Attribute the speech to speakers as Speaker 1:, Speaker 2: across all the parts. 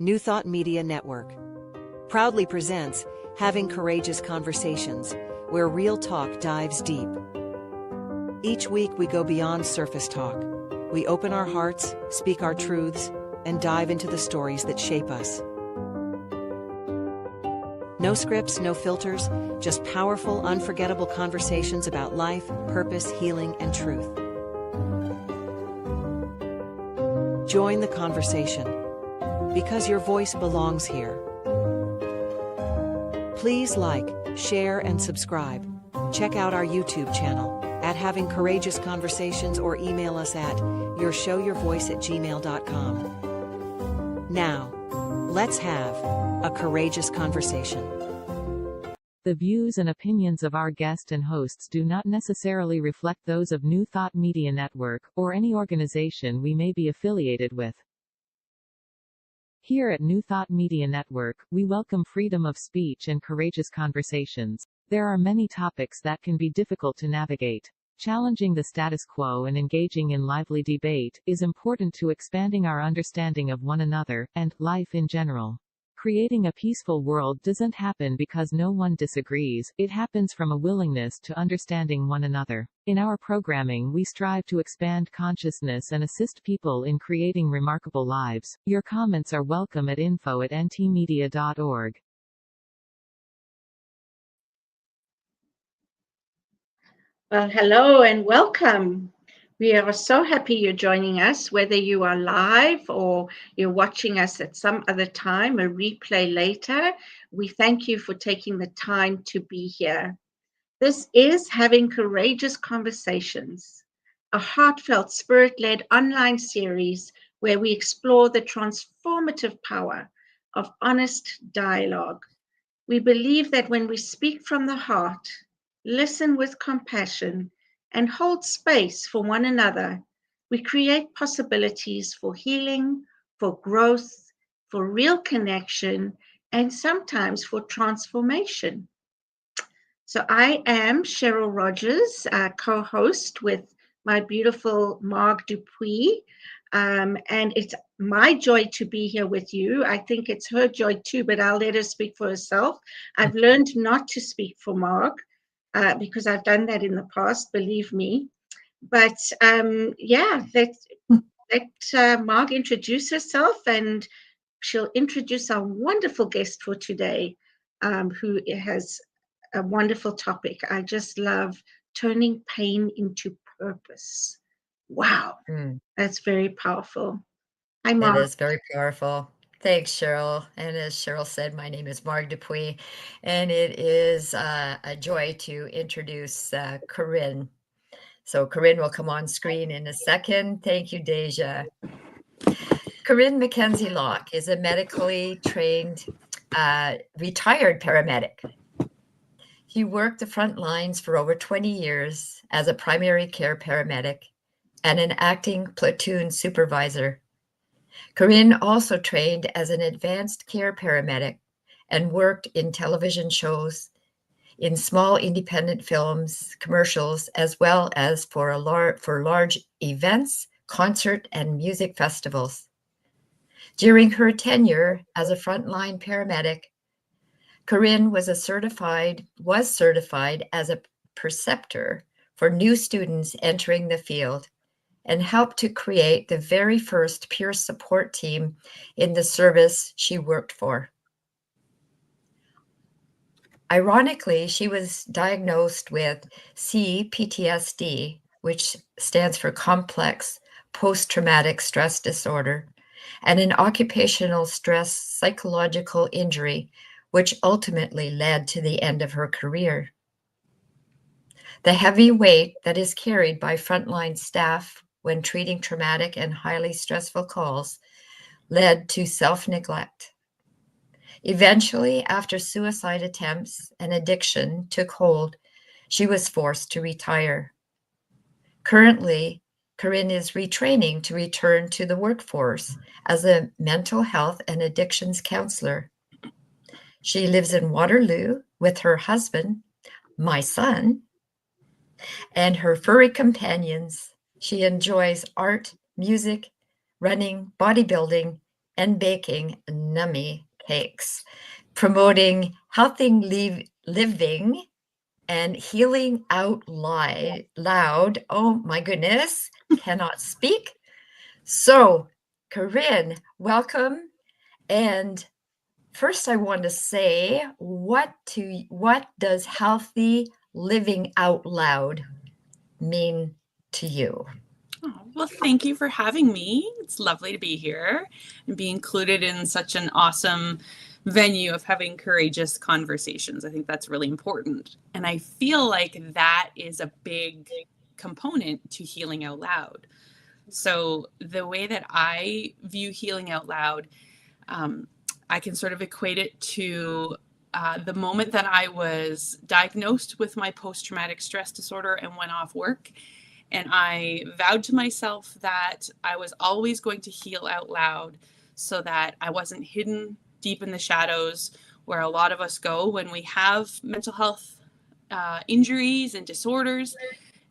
Speaker 1: New Thought Media Network proudly presents Having Courageous Conversations, where real talk dives deep. Each week we go beyond surface talk. We open our hearts, speak our truths, and dive into the stories that shape us. No scripts, no filters, just powerful, unforgettable conversations about life, purpose, healing, and truth. Join the conversation, because your voice belongs here. Please like, share, and subscribe. Check out our YouTube channel at Having Courageous Conversations or email us at yourshowyourvoice@gmail.com. Now, let's have a courageous conversation.
Speaker 2: The views and opinions of our guest and hosts do not necessarily reflect those of New Thought Media Network, or any organization we may be affiliated with. Here at New Thought Media Network, we welcome freedom of speech and courageous conversations. There are many topics that can be difficult to navigate. Challenging the status quo and engaging in lively debate is important to expanding our understanding of one another, and life in general. Creating a peaceful world doesn't happen because no one disagrees, it happens from a willingness to understanding one another. In our programming, we strive to expand consciousness and assist people in creating remarkable lives. Your comments are welcome at info@ntmedia.org.
Speaker 3: Well, hello and welcome. We are so happy you're joining us, whether you are live or you're watching us at some other time, a replay later. We thank you for taking the time to be here. This is Having Courageous Conversations, a heartfelt, spirit-led online series where we explore the transformative power of honest dialogue. We believe that when we speak from the heart, listen with compassion, and hold space for one another, we create possibilities for healing, for growth, for real connection, and sometimes for transformation. So I am Cheryl Rogers, co-host with my beautiful Marg Dupuis, and it's my joy to be here with you. I think it's her joy too, but I'll let her speak for herself. I've learned not to speak for Marg, because I've done that in the past, believe me. But let Marg introduce herself, and she'll introduce our wonderful guest for today, who has a wonderful topic. I just love turning pain into purpose. Wow, that's very powerful. Hi, Marg.
Speaker 4: It is very powerful. Thanks, Cheryl. And as Cheryl said, my name is Marg Dupuis, and it is a joy to introduce Corinne. So Corinne will come on screen in a second. Thank you, Deja. Corinne MacKenzie-Locke is a medically trained, retired paramedic. He worked the front lines for over 20 years as a primary care paramedic and an acting platoon supervisor. Corinne also trained as an advanced care paramedic and worked in television shows, in small independent films, commercials, as well as for large events, concert, and music festivals. During her tenure as a frontline paramedic, Corinne was certified as a preceptor for new students entering the field, and helped to create the very first peer support team in the service she worked for. Ironically, she was diagnosed with C-PTSD, which stands for Complex Post-Traumatic Stress Disorder, and an occupational stress psychological injury, which ultimately led to the end of her career. The heavy weight that is carried by frontline staff when treating traumatic and highly stressful calls led to self-neglect. Eventually, after suicide attempts and addiction took hold, she was forced to retire. Currently, Corinne is retraining to return to the workforce as a mental health and addictions counselor. She lives in Waterloo with her husband, my son, and her furry companions. She enjoys art, music, running, bodybuilding, and baking nummy cakes, promoting healthy living and healing out loud. Oh my goodness, cannot speak. So, Corinne, welcome. And first, I want to say, what does healthy living out loud mean to you?
Speaker 5: Oh, well, thank you for having me. It's lovely to be here and be included in such an awesome venue of having courageous conversations. I think that's really important. And I feel like that is a big component to healing out loud. So the way that I view healing out loud, I can sort of equate it to the moment that I was diagnosed with my post-traumatic stress disorder and went off work. And I vowed to myself that I was always going to heal out loud so that I wasn't hidden deep in the shadows where a lot of us go when we have mental health injuries and disorders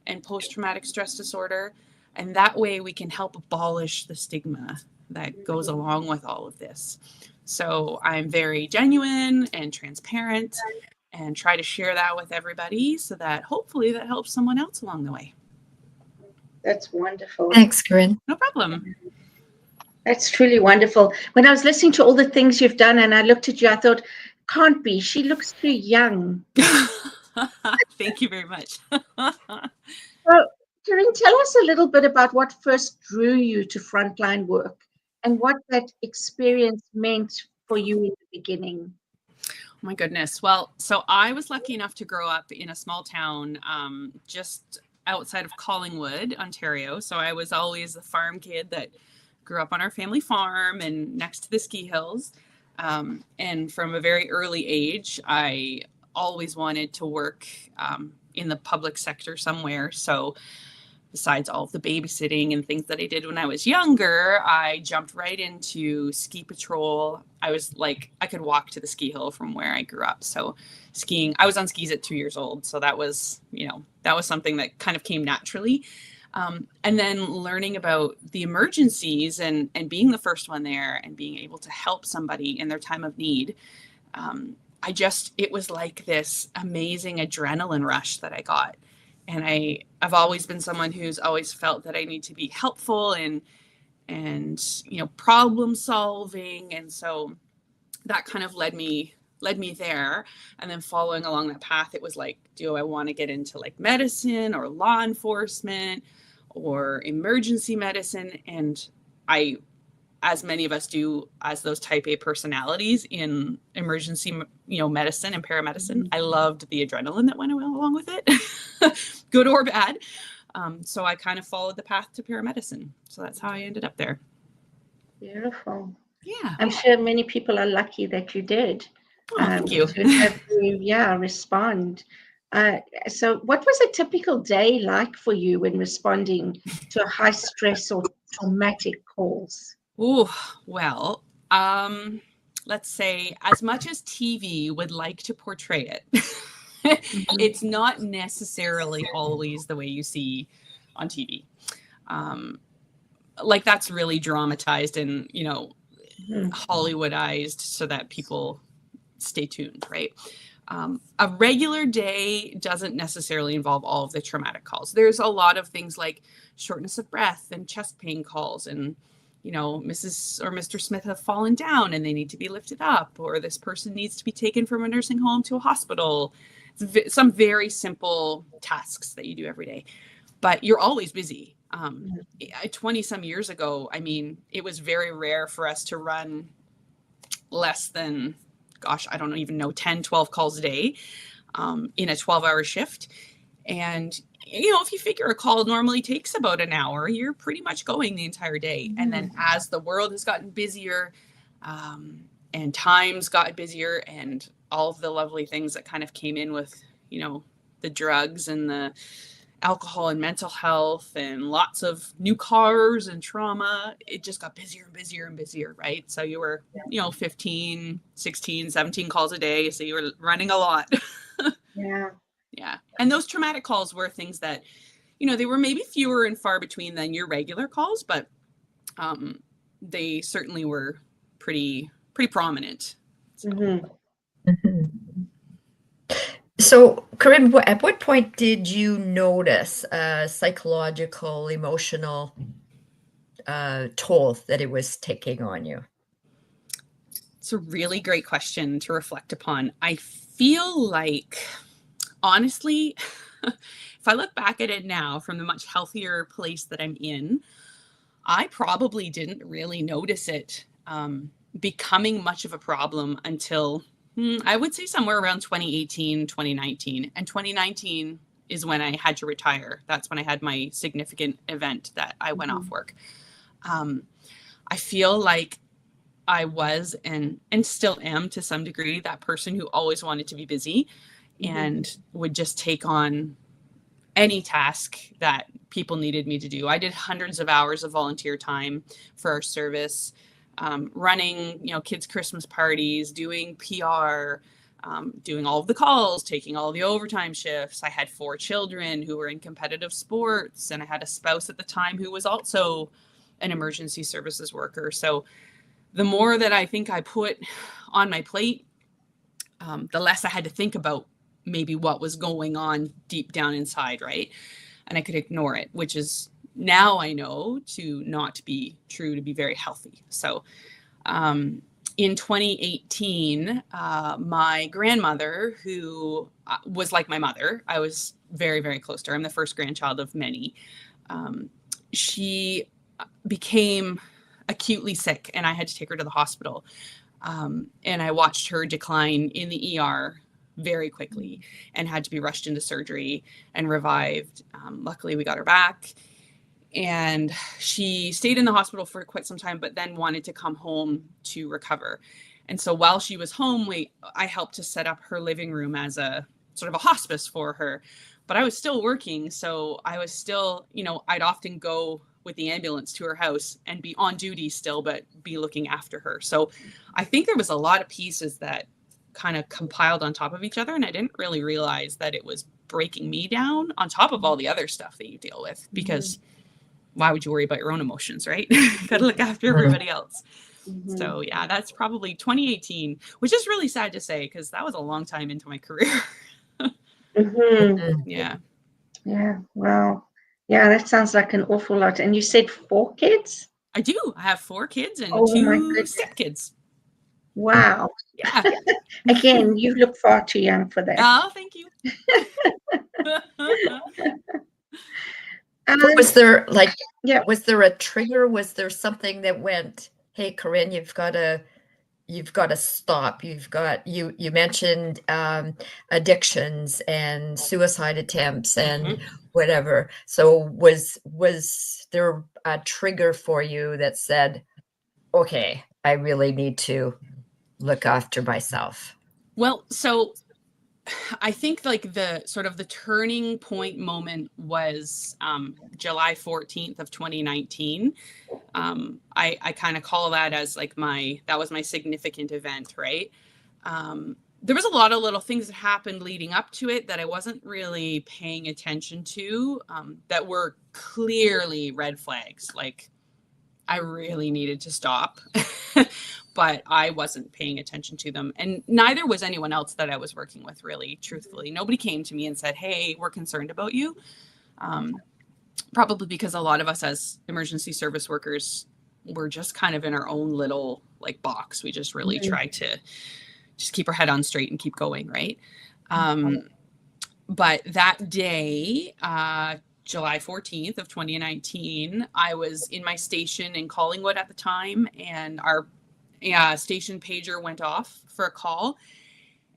Speaker 5: and post-traumatic stress disorder. And that way we can help abolish the stigma that goes along with all of this. So I'm very genuine and transparent and try to share that with everybody so that hopefully that helps someone else along the way.
Speaker 3: That's wonderful.
Speaker 4: Thanks, Corinne.
Speaker 5: No problem.
Speaker 3: That's truly wonderful. When I was listening to all the things you've done and I looked at you, I thought, can't be. She looks too young.
Speaker 5: Thank you very much.
Speaker 3: So, Corinne, tell us a little bit about what first drew you to frontline work and what that experience meant for you in the beginning.
Speaker 5: Oh my goodness. Well, so I was lucky enough to grow up in a small town just outside of Collingwood, Ontario. So I was always the farm kid that grew up on our family farm and next to the ski hills. And from a very early age, I always wanted to work in the public sector somewhere. So besides all of the babysitting and things that I did when I was younger, I jumped right into ski patrol. I was like, I could walk to the ski hill from where I grew up. So skiing, I was on skis at 2 years old. So that was, that was something that kind of came naturally. And then learning about the emergencies and being the first one there and being able to help somebody in their time of need. It was like this amazing adrenaline rush that I got. And I've always been someone who's always felt that I need to be helpful and problem solving. And so that kind of led me there. And then following along that path, it was like, do I want to get into like medicine or law enforcement or emergency medicine? And I, as many of us do, as those type A personalities in emergency, medicine and paramedicine, I loved the adrenaline that went along with it, good or bad. So I kind of followed the path to paramedicine. So that's how I ended up there.
Speaker 3: Beautiful.
Speaker 5: Yeah.
Speaker 3: I'm sure many people are lucky that you did.
Speaker 5: Oh, thank you.
Speaker 3: To have you, respond. So what was a typical day like for you when responding to high stress or traumatic calls?
Speaker 5: Oh, well, let's say as much as TV would like to portray it, it's not necessarily always the way you see on TV. Like that's really dramatized and, Hollywoodized so that people stay tuned, right? A regular day doesn't necessarily involve all of the traumatic calls. There's a lot of things like shortness of breath and chest pain calls and Mrs. or Mr. Smith have fallen down and they need to be lifted up, or this person needs to be taken from a nursing home to a hospital. Some very simple tasks that you do every day, but you're always busy. 20 some years ago, it was very rare for us to run less than, I don't even know, 10, 12 calls a day in a 12-hour shift. And if you figure a call normally takes about an hour, you're pretty much going the entire day. And then as the world has gotten busier and times got busier and all of the lovely things that kind of came in with, the drugs and the alcohol and mental health and lots of new cars and trauma, it just got busier and busier and busier, right? So you were, 15, 16, 17 calls a day. So you were running a lot. Yeah. And those traumatic calls were things that, they were maybe fewer and far between than your regular calls, but they certainly were pretty prominent. So.
Speaker 4: So, Corinne, at what point did you notice a psychological, emotional toll that it was taking on you?
Speaker 5: It's a really great question to reflect upon. I feel like, honestly, if I look back at it now from the much healthier place that I'm in, I probably didn't really notice it becoming much of a problem until I would say somewhere around 2018, 2019. And 2019 is when I had to retire. That's when I had my significant event that I went off work. I feel like I was and still am to some degree that person who always wanted to be busy and would just take on any task that people needed me to do. I did hundreds of hours of volunteer time for our service, running, kids' Christmas parties, doing PR, doing all of the calls, taking all the overtime shifts. I had 4 children who were in competitive sports, and I had a spouse at the time who was also an emergency services worker. So the more that I think I put on my plate, the less I had to think about maybe what was going on deep down inside, right? And I could ignore it, which is now I know to not be true, to be very healthy. So in 2018, my grandmother, who was like my mother, I was very, very close to her. I'm the first grandchild of many. She became acutely sick and I had to take her to the hospital. And I watched her decline in the ER very quickly and had to be rushed into surgery and revived. Luckily, we got her back. And she stayed in the hospital for quite some time, but then wanted to come home to recover. And so while she was home, I helped to set up her living room as a sort of a hospice for her. But I was still working. So I was still, I'd often go with the ambulance to her house and be on duty still, but be looking after her. So I think there was a lot of pieces that kind of compiled on top of each other. And I didn't really realize that it was breaking me down on top of all the other stuff that you deal with, because why would you worry about your own emotions, right? Got to look after everybody else. So yeah, that's probably 2018, which is really sad to say, because that was a long time into my career. Yeah.
Speaker 3: Yeah. Wow. Yeah, that sounds like an awful lot. And you said 4 kids?
Speaker 5: I do. I have 4 kids and
Speaker 3: Oh, my
Speaker 5: 2
Speaker 3: goodness.
Speaker 5: stepkids.
Speaker 3: Wow.
Speaker 5: Yeah.
Speaker 3: Again, you look far too young for that.
Speaker 5: Oh, thank you.
Speaker 4: Was there was there a trigger? Was there something that went, hey, Corinne, you've got to stop. You mentioned addictions and suicide attempts and whatever. So was there a trigger for you that said, okay, I really need to look after myself?
Speaker 5: Well, so I think like the sort of the turning point moment was July 14th of 2019. I kind of call that as like that was my significant event, right? There was a lot of little things that happened leading up to it that I wasn't really paying attention to, that were clearly red flags. Like I really needed to stop, but I wasn't paying attention to them. And neither was anyone else that I was working with, really, truthfully. Nobody came to me and said, hey, we're concerned about you. Probably because a lot of us as emergency service workers, we're just kind of in our own little like box. We just really try to just keep our head on straight and keep going, right? But that day, July 14th of 2019, I was in my station in Collingwood at the time, and our station pager went off for a call,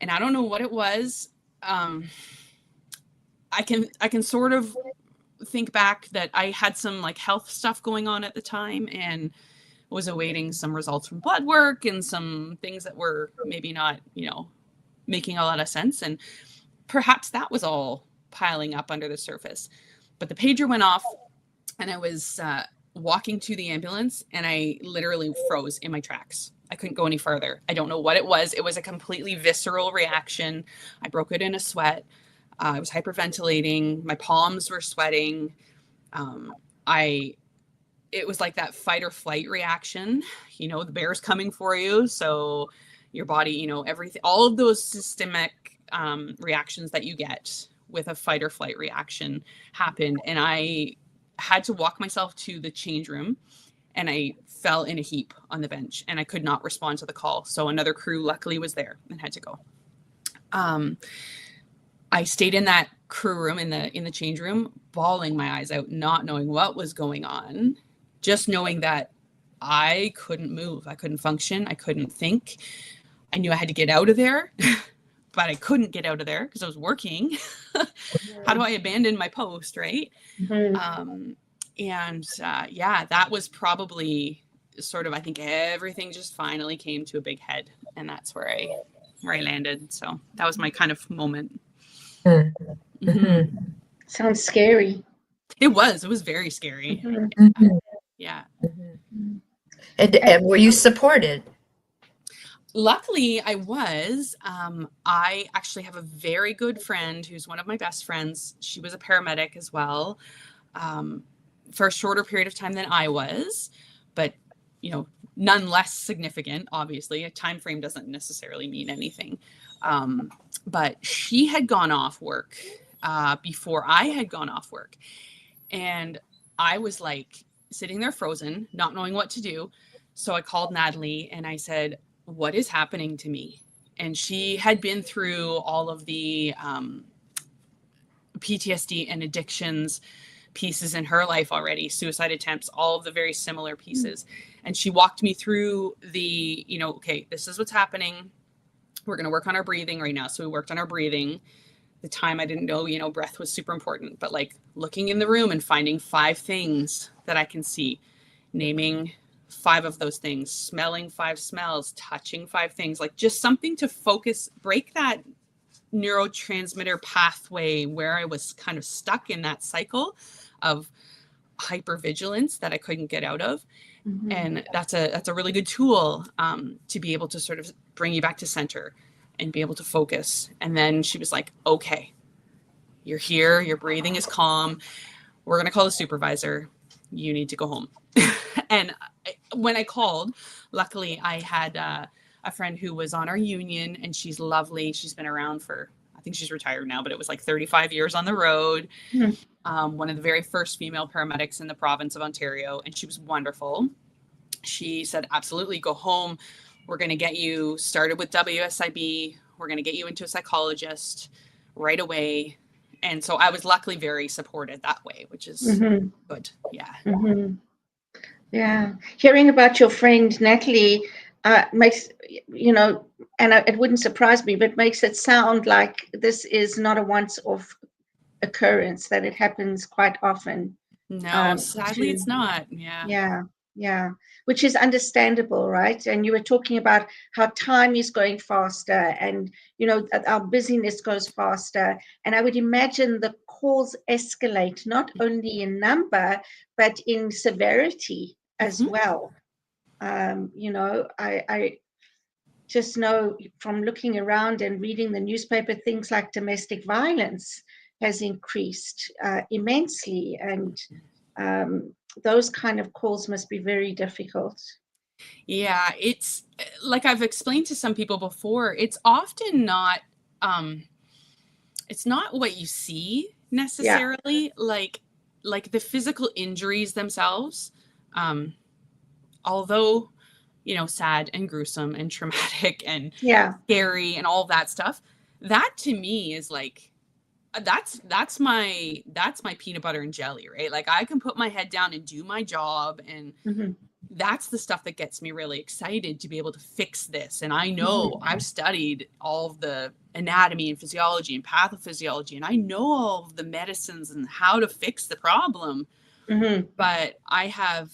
Speaker 5: and I don't know what it was. I can sort of think back that I had some like health stuff going on at the time and was awaiting some results from blood work and some things that were maybe not, making a lot of sense. And perhaps that was all piling up under the surface. But the pager went off and I was walking to the ambulance and I literally froze in my tracks. I couldn't go any further. I don't know what it was. It was a completely visceral reaction. I broke it in a sweat. I was hyperventilating. My palms were sweating. it was like that fight or flight reaction. You know, the bear's coming for you. So your body, you know, everything, all of those systemic reactions that you get with a fight or flight reaction happened. And I had to walk myself to the change room, and I fell in a heap on the bench, and I could not respond to the call. So another crew luckily was there and had to go. I stayed in that crew room, in the change room, bawling my eyes out, not knowing what was going on, just knowing that I couldn't move. I couldn't function. I couldn't think. I knew I had to get out of there, but I couldn't get out of there because I was working. How do I abandon my post, right? Yeah, that was probably sort of, I think everything just finally came to a big head, and that's where I landed. So that was my kind of moment.
Speaker 3: Sounds scary.
Speaker 5: It was very scary. Yeah.
Speaker 4: And were you supported?
Speaker 5: Luckily, I was. I actually have a very good friend who's one of my best friends. She was a paramedic as well, for a shorter period of time than I was, but you know, none less significant. Obviously, a time frame doesn't necessarily mean anything. But she had gone off work before I had gone off work, and I was like sitting there frozen, not knowing what to do. So I called Natalie and I said, what is happening to me? And she had been through all of the PTSD and addictions pieces in her life already, suicide attempts, all of the very similar pieces. And she walked me through the, you know, okay, this is what's happening. We're going to work on our breathing right now. So we worked on our breathing. The time I didn't know, you know, breath was super important, but like looking in the room and finding 5 things that I can see, naming 5 of those things, smelling 5 smells, touching 5 things, like just something to focus, break that neurotransmitter pathway where I was kind of stuck in that cycle of hypervigilance that I couldn't get out of. And that's a really good tool to be able to sort of bring you back to center and be able to focus. And then she was like, okay, you're here, your breathing is calm. We're going to call the supervisor. You need to go home. And when I called, luckily I had a friend who was on our union, and she's lovely. She's been around for, I think she's retired now, but it was like 35 years on the road. One of the very first female paramedics in the province of Ontario, and she was wonderful. She said, absolutely, go home. We're going to get you started with WSIB. We're going to get you into a psychologist right away. And so I was luckily very supported that way, which is good. Yeah.
Speaker 3: Yeah. Hearing about your friend Natalie makes, you know, and it wouldn't surprise me, but makes it sound like this is not a once-off occurrence, that it happens quite often.
Speaker 5: No, sadly it's not.
Speaker 3: Yeah, which is understandable, right? And you were talking about how time is going faster, and you know, our busyness goes faster, and I would imagine the calls escalate not only in number but in severity as well. You know, I just know from looking around and reading the newspaper, things like domestic violence has increased immensely, and those kind of calls must be very difficult.
Speaker 5: Yeah, it's like I've explained to some people before, it's often not it's not what you see necessarily, like the physical injuries themselves, although, you know, sad and gruesome and traumatic and scary and all of that stuff, that to me is like, that's my peanut butter and jelly, right? Like I can put my head down and do my job, and that's the stuff that gets me really excited to be able to fix this. And I know I've studied all of the anatomy and physiology and pathophysiology, and I know all of the medicines and how to fix the problem. But I have,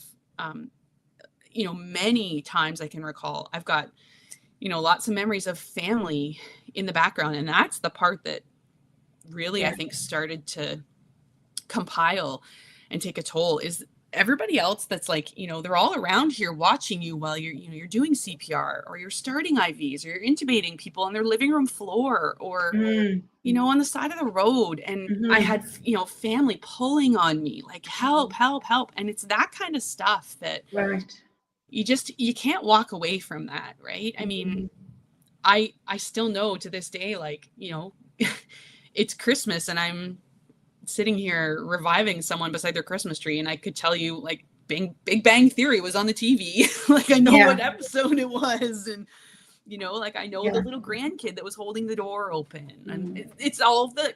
Speaker 5: you know, many times I can recall, I've got, you know, lots of memories of family in the background. And that's the part that really, I think, started to compile and take a toll, is everybody else that's like, they're all around here watching you while you're doing CPR, or you're starting IVs, or you're intubating people on their living room floor, or on the side of the road. And I had family pulling on me like, help, help, help. And it's that kind of stuff that you can't walk away from that, right? I mean, I still know to this day, like, it's Christmas and I'm sitting here reviving someone beside their Christmas tree, and I could tell you, like, Big Bang Theory was on the TV. Like, I know what episode it was, and like, I know the little grandkid that was holding the door open, and it's all the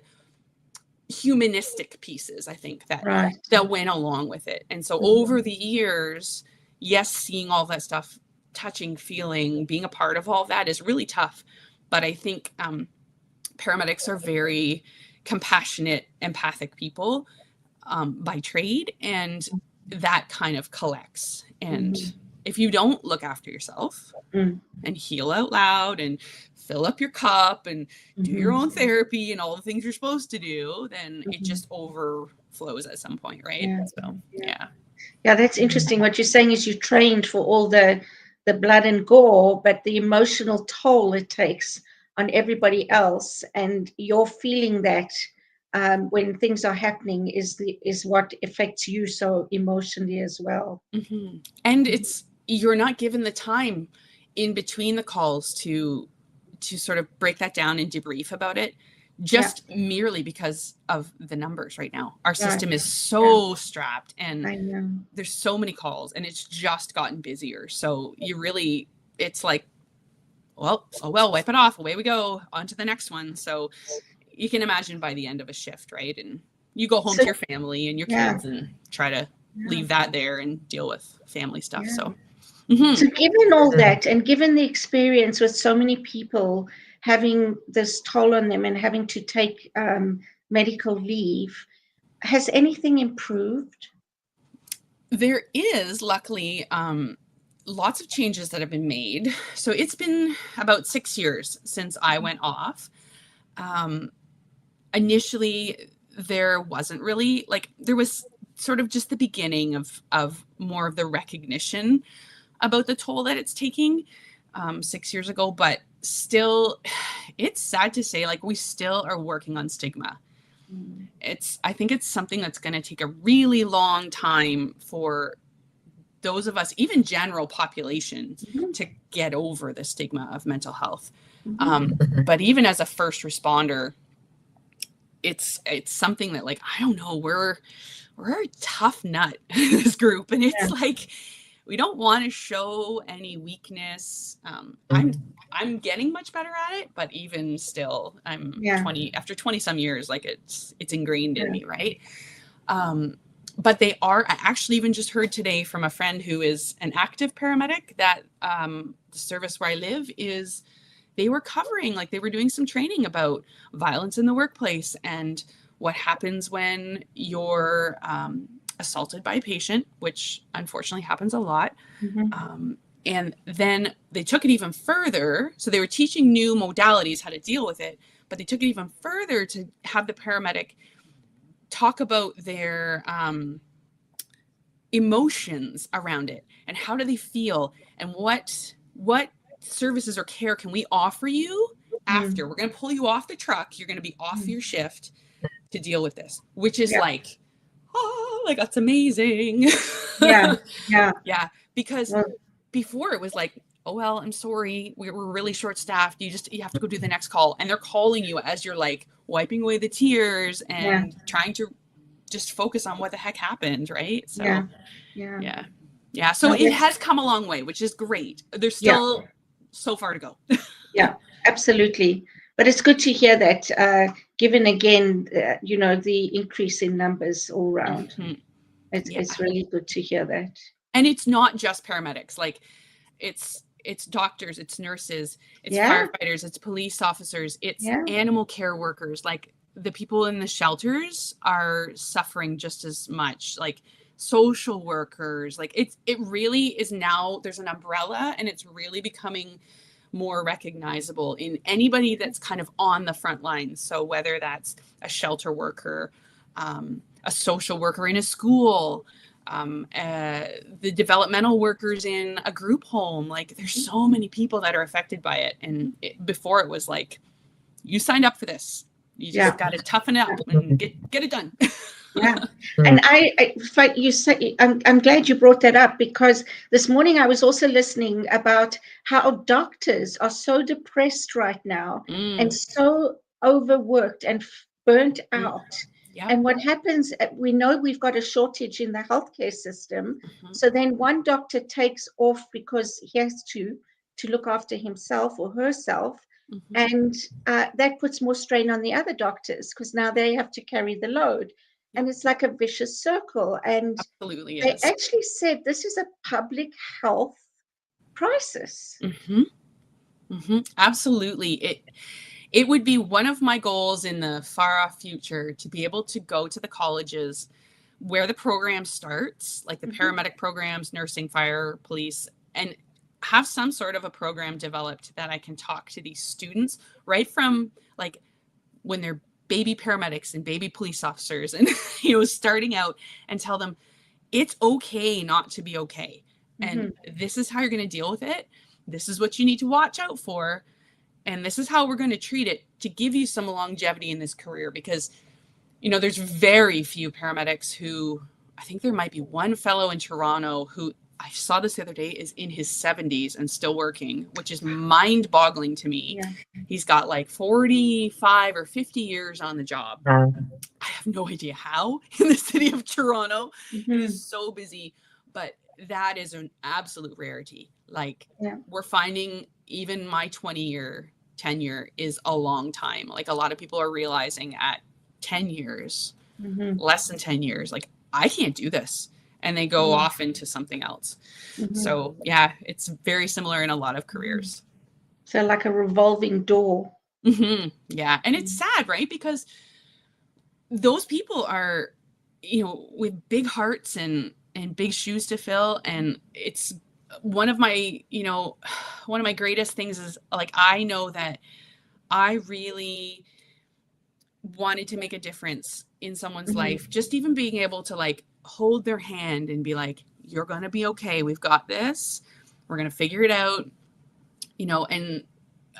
Speaker 5: humanistic pieces, I think, that went along with it. And so over the years, yes, seeing all that stuff, touching, feeling, being a part of all that is really tough. But I think paramedics are very compassionate, empathic people by trade, and that kind of collects. And if you don't look after yourself and heal out loud and fill up your cup and do your own therapy and all the things you're supposed to do, then it just overflows at some point, right? So yeah,
Speaker 3: that's interesting. What you're saying is you trained for all the blood and gore, but the emotional toll it takes on everybody else, and you're feeling that when things are happening is what affects you so emotionally as well.
Speaker 5: And you're not given the time in between the calls to sort of break that down and debrief about it, just merely because of the numbers right now. Our system is so strapped, and there's so many calls, and it's just gotten busier. So it's like, well, wipe it off. Away we go on to the next one. So you can imagine by the end of a shift, right? And you go home to your family and your kids and try to leave that there and deal with family stuff. So,
Speaker 3: so given all that, and given the experience with so many people having this toll on them and having to take medical leave, has anything improved?
Speaker 5: There is, luckily, lots of changes that have been made. So it's been about 6 years since I went off. Initially, there wasn't really, like, there was sort of just the beginning of more of the recognition about the toll that it's taking 6 years ago. But still, it's sad to say, like, we still are working on stigma. I think it's something that's going to take a really long time for those of us, even general population, to get over the stigma of mental health. But even as a first responder, it's something that, like, I don't know, we're a tough nut, this group. And it's like, we don't want to show any weakness. I'm getting much better at it, but even still, after 20 some years, like, it's ingrained in me. Right. But I actually even just heard today from a friend who is an active paramedic that the service where I live they were covering, like, they were doing some training about violence in the workplace and what happens when you're assaulted by a patient, which unfortunately happens a lot. And then they took it even further. So they were teaching new modalities, how to deal with it, but they took it even further to have the paramedic talk about their emotions around it, and how do they feel, and what services or care can we offer you after. We're going to pull you off the truck. You're going to be off your shift to deal with this, which is like, like, that's amazing. Yeah. Because before it was like, oh, well, I'm sorry, we're really short staffed. You have to go do the next call. And they're calling you as you're, like, wiping away the tears and trying to just focus on what the heck happened. Right. So yeah. So it has come a long way, which is great. There's still so far to go.
Speaker 3: Yeah, absolutely. But it's good to hear that, given again, the increase in numbers all around. It's really good to hear that.
Speaker 5: And it's not just paramedics. Like, it's doctors, it's nurses, it's firefighters, it's police officers, it's animal care workers. Like, the people in the shelters are suffering just as much. Like, social workers, like, it really is now, there's an umbrella, and it's really becoming more recognizable in anybody that's kind of on the front lines. So whether that's a shelter worker, a social worker in a school, the developmental workers in a group home. Like, there's so many people that are affected by it. And before it was like, you signed up for this. You just got to toughen it up and get it done.
Speaker 3: Yeah. And I'm glad you brought that up, because this morning I was also listening about how doctors are so depressed right now and so overworked and burnt out.
Speaker 5: Yep.
Speaker 3: And what happens, we know we've got a shortage in the healthcare system. So then one doctor takes off because he has to look after himself or herself. And that puts more strain on the other doctors, because now they have to carry the load. And it's like a vicious circle. And
Speaker 5: Absolutely
Speaker 3: they
Speaker 5: is.
Speaker 3: actually said this is a public health crisis.
Speaker 5: Absolutely. It would be one of my goals in the far off future to be able to go to the colleges where the program starts, like the paramedic programs, nursing, fire, police, and have some sort of a program developed that I can talk to these students right from like when they're baby paramedics and baby police officers and, starting out, and tell them it's okay not to be okay. And this is how you're going to deal with it. This is what you need to watch out for. And this is how we're going to treat it to give you some longevity in this career, because, there's very few paramedics who, I think there might be one fellow in Toronto who I saw this the other day is in his 70s and still working, which is mind boggling to me. Yeah. He's got like 45 or 50 years on the job. I have no idea how in the city of Toronto. It is so busy, but that is an absolute rarity. Like we're finding even my 20-year tenure is a long time. Like, a lot of people are realizing at 10 years, less than 10 years, like, I can't do this. And they go off into something else. So yeah, it's very similar in a lot of careers.
Speaker 3: So like a revolving door.
Speaker 5: Yeah. And it's sad, right? Because those people are, with big hearts and big shoes to fill. And it's one of my greatest things is, like, I know that I really wanted to make a difference in someone's life. Just even being able to, like, hold their hand and be like, you're going to be okay. We've got this. We're going to figure it out. And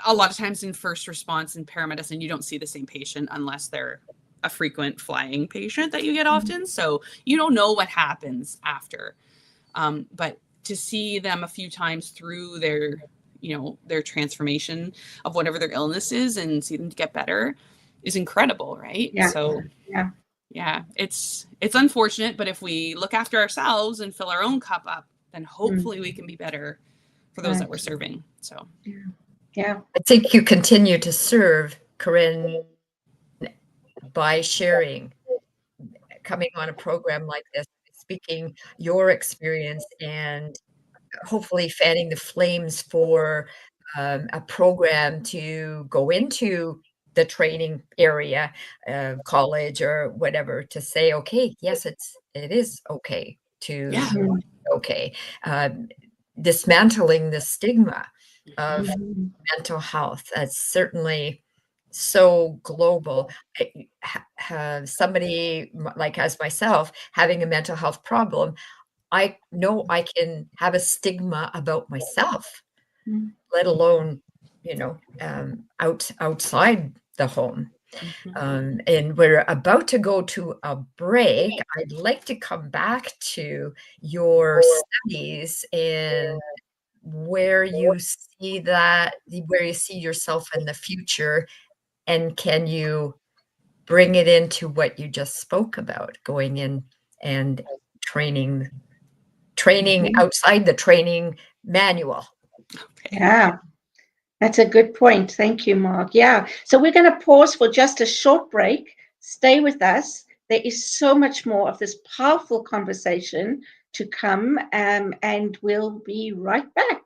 Speaker 5: a lot of times in first response and paramedicine, you don't see the same patient unless they're a frequent flying patient that you get often. So you don't know what happens after. But to see them a few times through their, their transformation of whatever their illness is and see them get better is incredible. Right.
Speaker 3: Yeah.
Speaker 5: So yeah, it's unfortunate, but if we look after ourselves and fill our own cup up, then hopefully we can be better for those that we're serving. So,
Speaker 3: yeah.
Speaker 4: I think you continue to serve, Corinne, by sharing, coming on a program like this, speaking your experience, and hopefully fanning the flames for a program to go into the training area, college or whatever, to say, okay, yes, it is okay to dismantling the stigma of mental health. That's certainly so global. Somebody like as myself having a mental health problem, I know I can have a stigma about myself, let alone outside the home. And we're about to go to a break. I'd like to come back to your studies and where you see yourself in the future, and can you bring it into what you just spoke about, going in and training outside the training manual.
Speaker 5: Okay.
Speaker 3: Yeah. That's a good point. Thank you, Mark. Yeah. So we're going to pause for just a short break. Stay with us. There is so much more of this powerful conversation to come, and we'll be right back.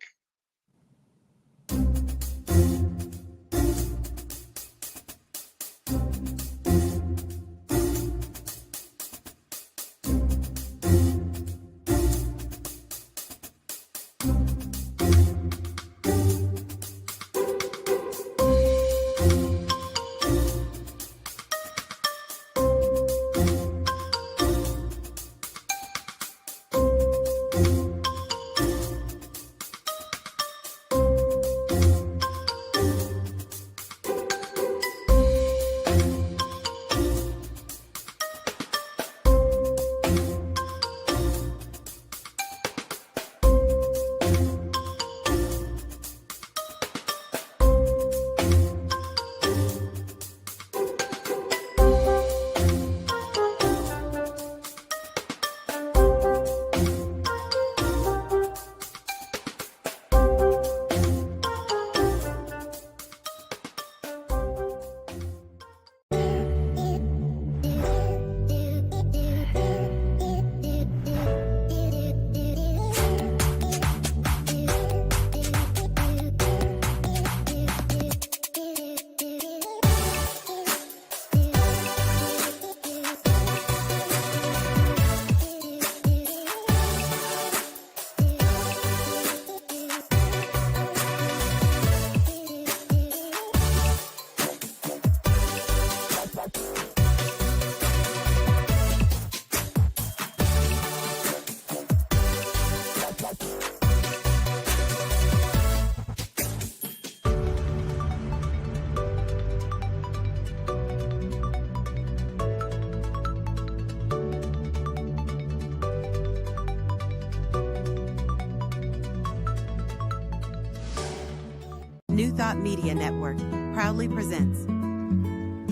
Speaker 6: New Thought Media Network proudly presents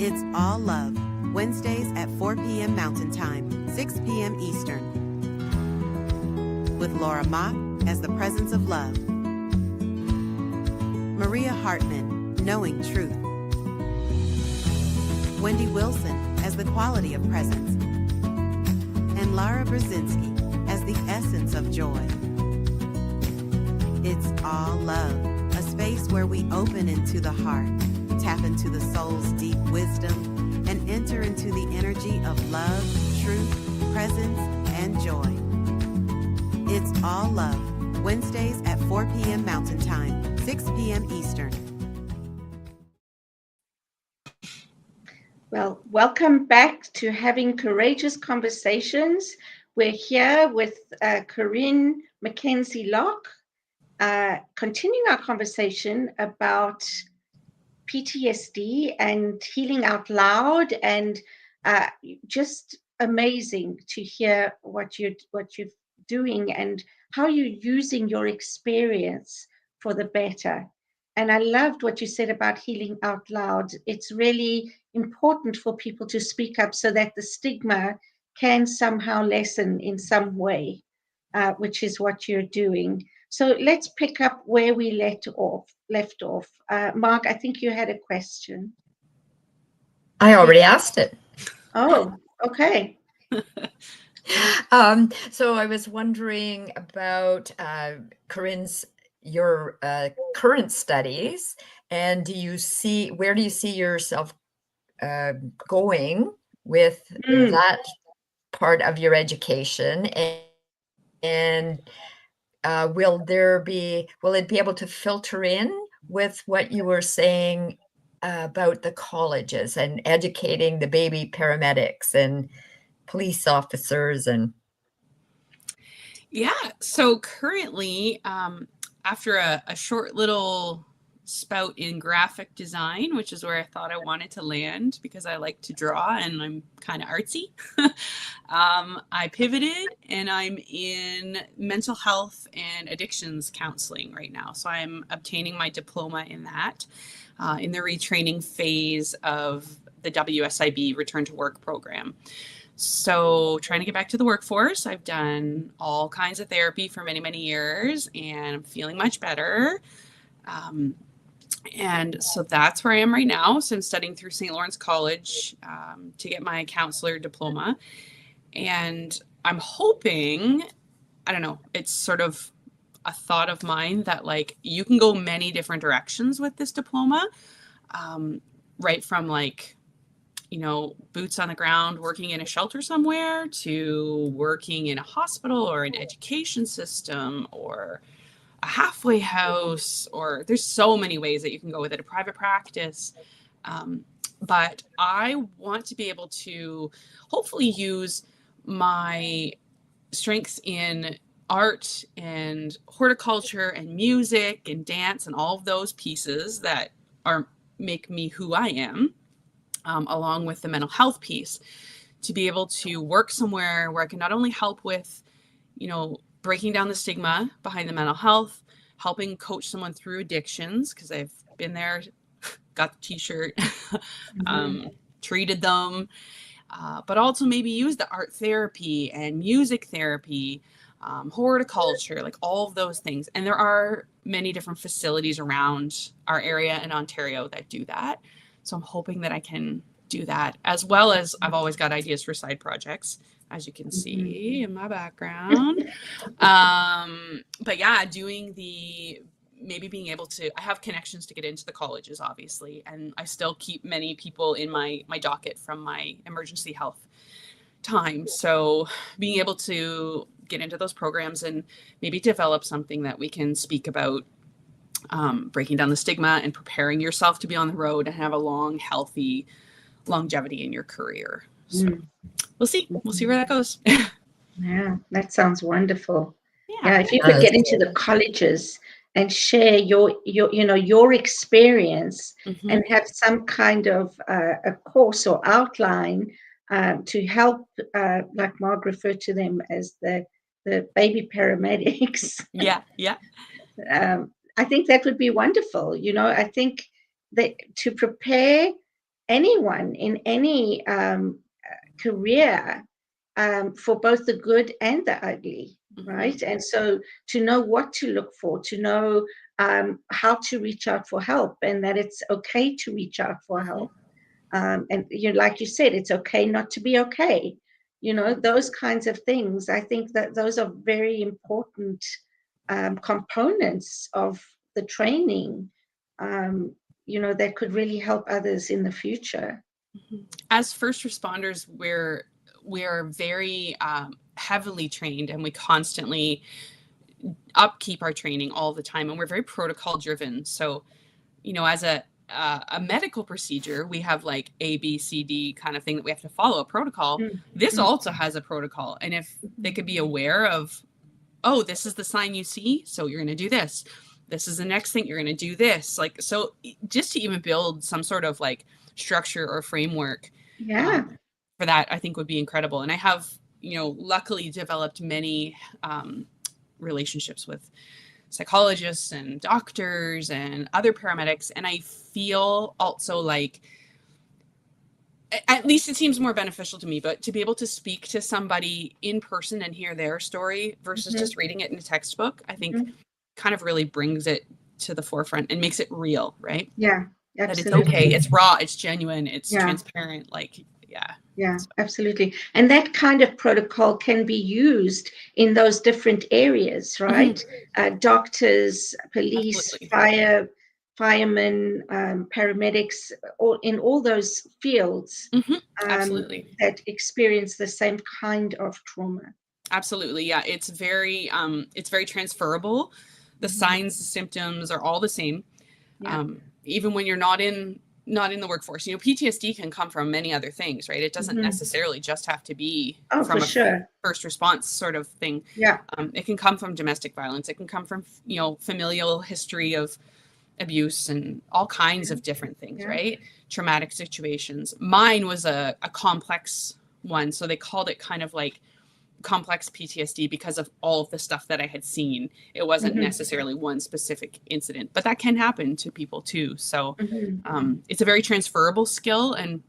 Speaker 6: It's All Love, Wednesdays at 4 p.m. Mountain Time, 6 p.m. Eastern, with Laura Mock as the presence of love, Maria Hartman, knowing truth, Wendy Wilson as the quality of presence, and Lara Brzezinski as the essence of joy. It's all love, a space where we open into the heart, tap into the soul's deep wisdom, and enter into the energy of love, truth, presence, and joy. It's all love, Wednesdays at 4 p.m. Mountain Time, 6 p.m. Eastern.
Speaker 3: Well, welcome back to Having Courageous Conversations. We're here with Corinne MacKenzie-Locke, continuing our conversation about PTSD and healing out loud, and just amazing to hear what you're doing and how you're using your experience for the better. And I loved what you said about healing out loud. It's really important for people to speak up so that the stigma can somehow lessen in some way, which is what you're doing. So let's pick up where we left off. Mark, I think you had a question.
Speaker 4: I already asked it.
Speaker 3: Oh, okay.
Speaker 4: So I was wondering about your current studies, and where do you see yourself going with that part of your education, and will it be able to filter in with what you were saying about the colleges and educating the baby paramedics and police officers? And
Speaker 5: yeah, so currently, after a short little spout in graphic design, which is where I thought I wanted to land because I like to draw and I'm kind of artsy, I pivoted and I'm in mental health and addictions counseling right now. So I'm obtaining my diploma in that, in the retraining phase of the WSIB Return to Work program. So trying to get back to the workforce. I've done all kinds of therapy for many, many years, and I'm feeling much better. And so that's where I am right now. So I'm studying through St. Lawrence College to get my counselor diploma. And I'm hoping, I don't know, it's sort of a thought of mine that like you can go many different directions with this diploma, right from like, you know, boots on the ground, working in a shelter somewhere, to working in a hospital or an education system or a halfway house, or there's so many ways that you can go with it, a private practice. But I want to be able to hopefully use my strengths in art and horticulture and music and dance and all of those pieces that make me who I am, along with the mental health piece, to be able to work somewhere where I can not only help with, you know, breaking down the stigma behind the mental health, helping coach someone through addictions, because I've been there, got the t-shirt, treated them, but also maybe use the art therapy and music therapy, horticulture, like all of those things. And there are many different facilities around our area in Ontario that do that. So I'm hoping that I can do that, as well as I've always got ideas for side projects, as you can see in my background. But yeah, maybe being able to, I have connections to get into the colleges, obviously, and I still keep many people in my docket from my emergency health time. So being able to get into those programs and maybe develop something that we can speak about, breaking down the stigma and preparing yourself to be on the road and have a long, healthy longevity in your career. So we'll see where that goes.
Speaker 3: Yeah, that sounds wonderful. Yeah, if you could get into the colleges and share your experience and have some kind of a course or outline to help, like Mark referred to them as the baby paramedics.
Speaker 5: Yeah.
Speaker 3: I think that would be wonderful. You know, I think that to prepare anyone in any career for both the good and the ugly, right? And so to know what to look for, to know how to reach out for help, and that it's okay to reach out for help. And you know, like you said, it's okay not to be okay. You know, those kinds of things. I think that those are very important components of the training, you know, that could really help others in the future.
Speaker 5: As first responders, we're very heavily trained, and we constantly upkeep our training all the time, and we're very protocol driven. So, you know, as a medical procedure, we have like A, B, C, D kind of thing that we have to follow a protocol. This also has a protocol, and if they could be aware of, oh, this is the sign you see, so you're going to do this. This is the next thing, you're going to do this. Like, so just to even build some sort of like structure or framework for that, I think would be incredible. And I have, you know, luckily developed many relationships with psychologists and doctors and other paramedics. And I feel also like, at least it seems more beneficial to me, but to be able to speak to somebody in person and hear their story versus just reading it in a textbook, I think kind of really brings it to the forefront and makes it real, right?
Speaker 3: Yeah, absolutely.
Speaker 5: That it's okay, it's raw, it's genuine, it's transparent, like,
Speaker 3: yeah, absolutely. And that kind of protocol can be used in those different areas, right? Doctors, police, firemen, paramedics, in all those fields that experience the same kind of trauma.
Speaker 5: Absolutely, yeah. It's very transferable. The signs, the symptoms are all the same, even when you're not in the workforce. You know, PTSD can come from many other things, right? It doesn't necessarily just have to be from a first response sort of thing. Yeah. It can come from domestic violence. It can come from, you know, familial history of abuse and all kinds of different things, right? Traumatic situations. Mine was a complex one. So they called it kind of like complex PTSD because of all of the stuff that I had seen. It wasn't necessarily one specific incident, but that can happen to people too. So it's a very transferable skill and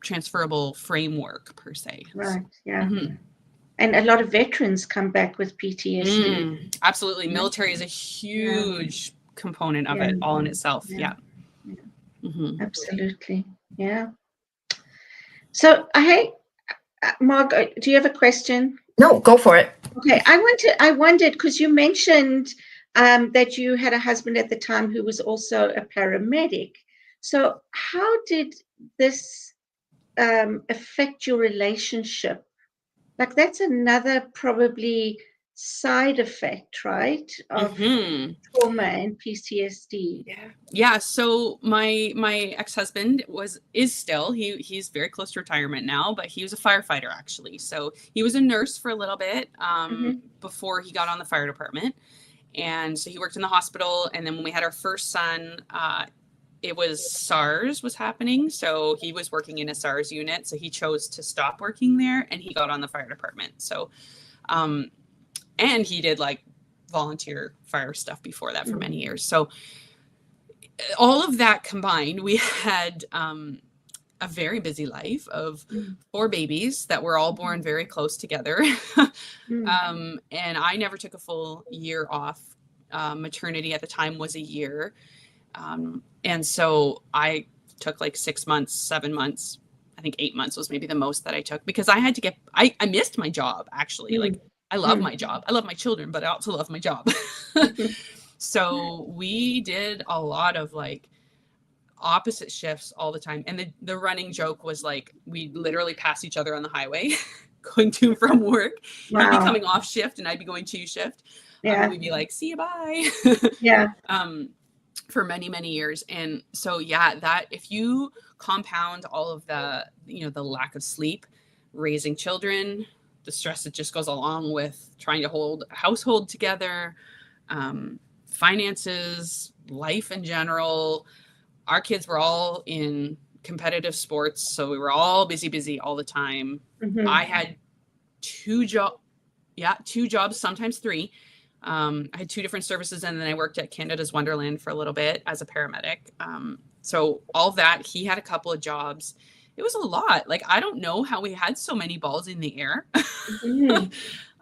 Speaker 5: transferable framework per se.
Speaker 3: Right. Yeah. And a lot of veterans come back with PTSD.
Speaker 5: Absolutely. Military is a huge component of it all in itself. Yeah.
Speaker 3: Absolutely. Yeah. So Marg, do you have a question?
Speaker 4: No, go for it.
Speaker 3: Okay, I wondered because you mentioned that you had a husband at the time who was also a paramedic. So how did this affect your relationship? Like, that's another probably side effect, right, of trauma and PTSD.
Speaker 5: Yeah. So my ex-husband is still, he's very close to retirement now, but he was a firefighter actually. So he was a nurse for a little bit before he got on the fire department, and so he worked in the hospital. And then when we had our first son, it was SARS was happening, so he was working in a SARS unit. So he chose to stop working there, and he got on the fire department. So and he did like volunteer fire stuff before that for many years. So all of that combined, we had a very busy life of 4 babies that were all born very close together. And I never took a full year off. Maternity at the time was a year. And so I took like 6 months, 7 months. I think 8 months was maybe the most that I took, because I had to I missed my job actually. Like, I love my job. I love my children, but I also love my job. So we did a lot of like opposite shifts all the time. And the running joke was like, we literally pass each other on the highway going to and from work. He'd be coming off shift and I'd be going to shift. We'd be like, see you, bye. For many, many years. And so, that if you compound all of the, you know, the lack of sleep, raising children, the stress that just goes along with trying to hold a household together, finances, life in general. Our kids were all in competitive sports, so we were all busy all the time. I had 2 jobs, sometimes 3. I had 2 different services, and then I worked at Canada's Wonderland for a little bit as a paramedic. So all that, he had a couple of jobs. It was a lot. Like, I don't know how we had so many balls in the air.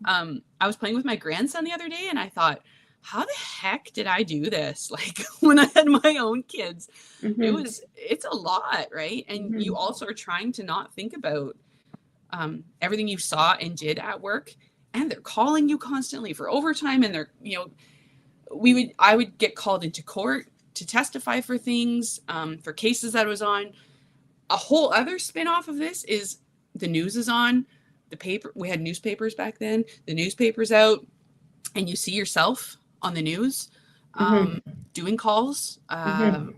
Speaker 5: I was playing with my grandson the other day, and I thought, how the heck did I do this? Like, when I had my own kids, it's a lot, right? And you also are trying to not think about everything you saw and did at work, and they're calling you constantly for overtime, and they're, I would get called into court to testify for things, for cases that I was on. A whole other spin-off of this is the news is on, the paper. We had newspapers back then. The newspaper's out, and you see yourself on the news doing calls,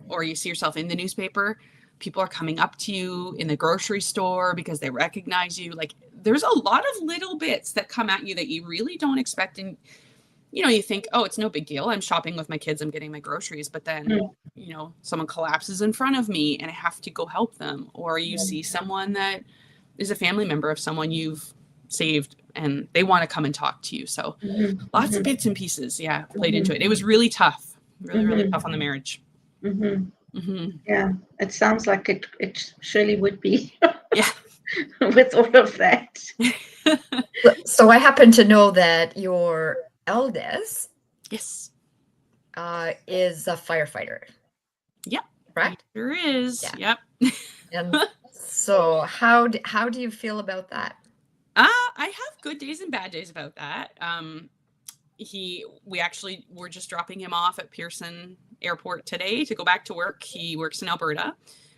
Speaker 5: or you see yourself in the newspaper. People are coming up to you in the grocery store because they recognize you. Like, there's a lot of little bits that come at you that you really don't expect. And, you think, oh, it's no big deal. I'm shopping with my kids. I'm getting my groceries. But then, someone collapses in front of me and I have to go help them. Or you see someone that is a family member of someone you've saved and they want to come and talk to you. So lots of bits and pieces, played into it. It was really tough, really tough on the marriage.
Speaker 3: Yeah, it sounds like it surely would be.
Speaker 5: Yeah.
Speaker 3: With all of that.
Speaker 4: So I happen to know that your eldest
Speaker 5: is
Speaker 4: a firefighter.
Speaker 5: Yep.
Speaker 4: Right?
Speaker 5: There is. Yeah. Yep.
Speaker 4: And so how do you feel about that?
Speaker 5: I have good days and bad days about that. We're just dropping him off at Pearson Airport today to go back to work. He works in Alberta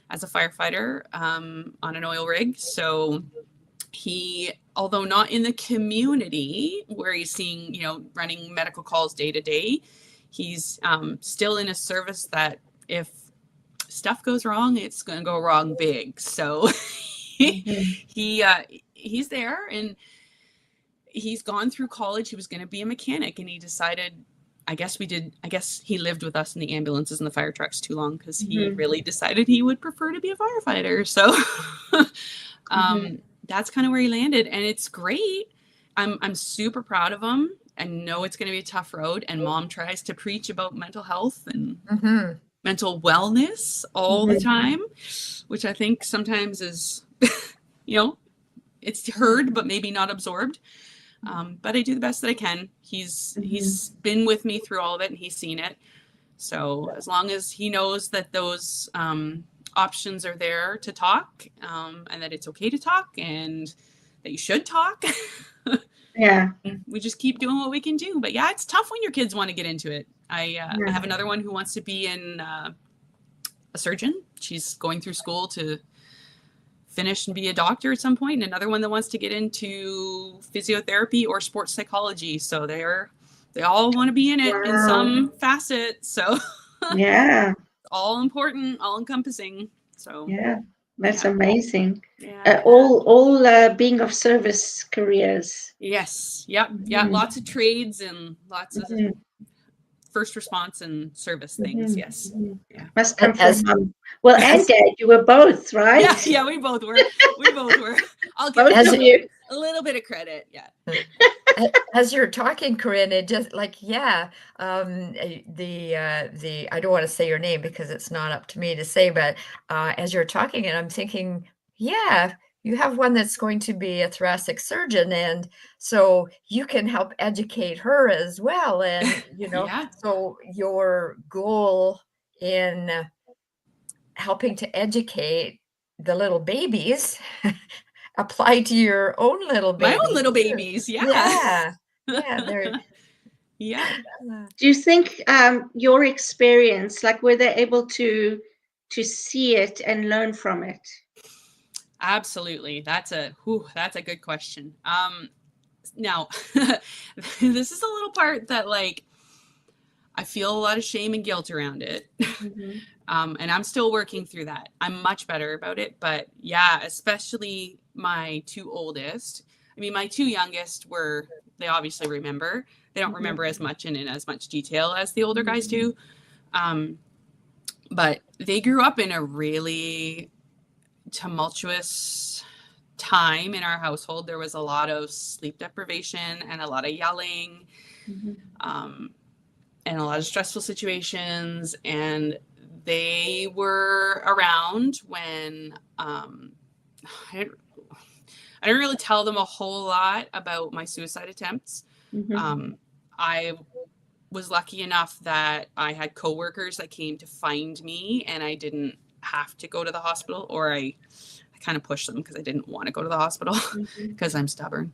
Speaker 5: as a firefighter on an oil rig. So he, although not in the community where he's seeing, running medical calls day to day, he's still in a service that if stuff goes wrong, it's going to go wrong big. So he's there, and he's gone through college. He was going to be a mechanic, and he decided, I guess he lived with us in the ambulances and the fire trucks too long because he really decided he would prefer to be a firefighter. So that's kind of where he landed, and it's great. I'm super proud of him. I know it's going to be a tough road, and Mom tries to preach about mental health and mental wellness all the time, which I think sometimes is, it's heard, but maybe not absorbed. But I do the best that I can. He's been with me through all of it, and he's seen it. So as long as he knows that those options are there to talk, and that it's okay to talk, and that you should talk, we just keep doing what we can do. But yeah, it's tough when your kids want to get into it. I have another one who wants to be a surgeon. She's going through school to finish and be a doctor at some point, and another one that wants to get into physiotherapy or sports psychology. So they all want to be in it in some facet. So all important, all encompassing. So
Speaker 3: that's amazing.
Speaker 5: Yeah.
Speaker 3: All being of service careers.
Speaker 5: Yes. Yep. Yeah. Lots of trades and lots of first response and service things. Yes. Yeah.
Speaker 3: Must come from mom. Well, and Dad, you were both, right?
Speaker 5: Yeah, we both were. I'll give you a little bit of credit. Yeah.
Speaker 4: As you're talking, Corinne, it just like, I don't want to say your name because it's not up to me to say, but as you're talking, and I'm thinking, you have one that's going to be a thoracic surgeon, and so you can help educate her as well. And, so your goal in helping to educate the little babies apply to your own little babies.
Speaker 5: My own little babies.
Speaker 4: Yeah.
Speaker 5: Yeah.
Speaker 3: Do you think your experience, like, were they able to see it and learn from it?
Speaker 5: Absolutely. That's a good question. Now, this is a little part that, like, I feel a lot of shame and guilt around it. And I'm still working through that. I'm much better about it. But especially my 2 oldest. I mean, my 2 youngest they obviously remember. They don't remember as much and in as much detail as the older guys do. But they grew up in a really tumultuous time in our household. There was a lot of sleep deprivation and a lot of yelling. and a lot of stressful situations. And they were around when I didn't really tell them a whole lot about my suicide attempts. I was lucky enough that I had coworkers that came to find me, and I didn't have to go to the hospital, or I kind of pushed them because I didn't want to go to the hospital because I'm stubborn.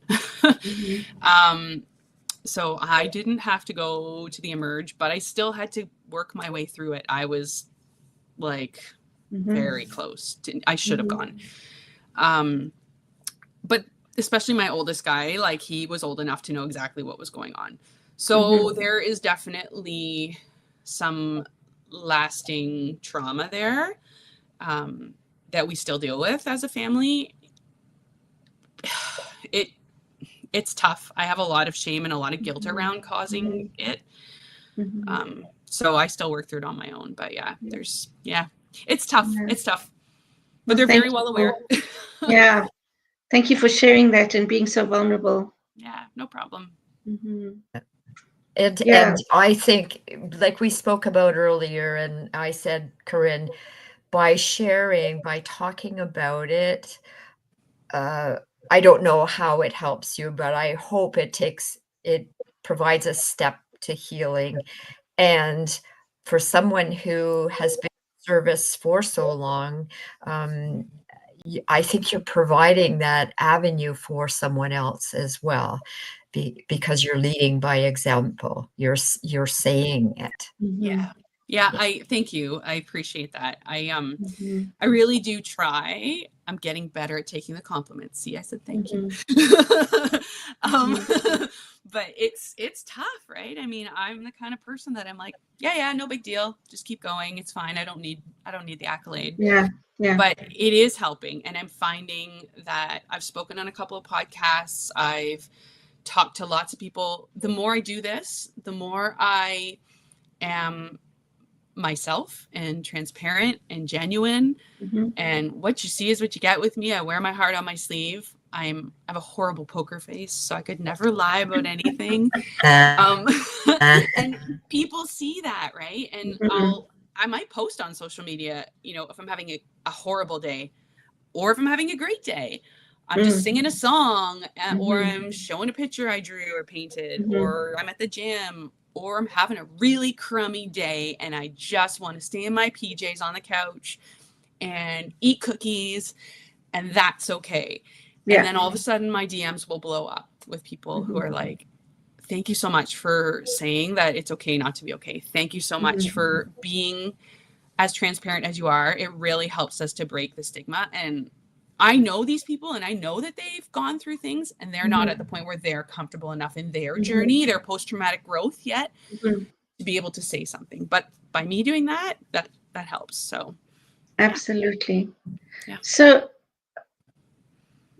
Speaker 5: So I didn't have to go to the emerge, but I still had to work my way through it. I was like very close to, I should have gone. But especially my oldest guy, like he was old enough to know exactly what was going on. So there is definitely some lasting trauma there that we still deal with as a family. It's tough. I have a lot of shame and a lot of guilt around causing it. So I still work through it on my own, but it's tough. It's tough, but they're very well aware.
Speaker 3: Yeah. Thank you for sharing that and being so vulnerable.
Speaker 5: Yeah, no problem.
Speaker 4: And I think, like we spoke about earlier, and I said, Corinne, by sharing, by talking about it, I don't know how it helps you, but I hope it provides a step to healing. And for someone who has been in service for so long, I think you're providing that avenue for someone else as well, because you're leading by example. You're saying it.
Speaker 5: Yeah. I thank you. I appreciate that. I really do try. I'm getting better at taking the compliments. See, I said thank you. But it's tough, right? I mean, I'm the kind of person that I'm like, yeah, no big deal. Just keep going. It's fine. I don't need the accolade. Yeah. But it is helping. And I'm finding that I've spoken on a couple of podcasts. I've talked to lots of people. The more I do this, the more I am myself and transparent and genuine. And what you see is what you get with me. I wear my heart on my sleeve. I have a horrible poker face, so I could never lie about anything. And people see that, right? And I might post on social media, if I'm having a horrible day, or if I'm having a great day. I'm just singing a song, or I'm showing a picture I drew or painted, or I'm at the gym, or I'm having a really crummy day and I just want to stay in my PJs on the couch and eat cookies, and that's okay. And then all of a sudden my DMs will blow up with people who are like, thank you so much for saying that it's okay not to be okay. Thank you so much for being as transparent as you are. It really helps us to break the stigma. And I know these people, and I know that they've gone through things, and they're not at the point where they're comfortable enough in their journey, their post-traumatic growth yet, to be able to say something. But by me doing that helps. So
Speaker 3: absolutely. Yeah. So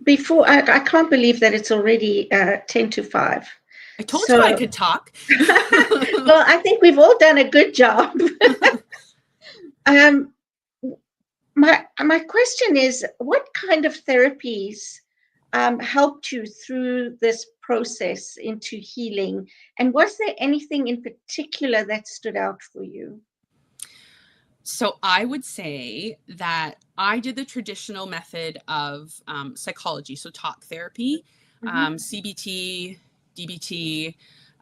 Speaker 3: before, I can't believe that it's already 10 to 5.
Speaker 5: I told you I could talk.
Speaker 3: Well, I think we've all done a good job. My question is, what kind of therapies helped you through this process into healing? And was there anything in particular that stood out for you?
Speaker 5: So I would say that I did the traditional method of psychology, so talk therapy, CBT, DBT.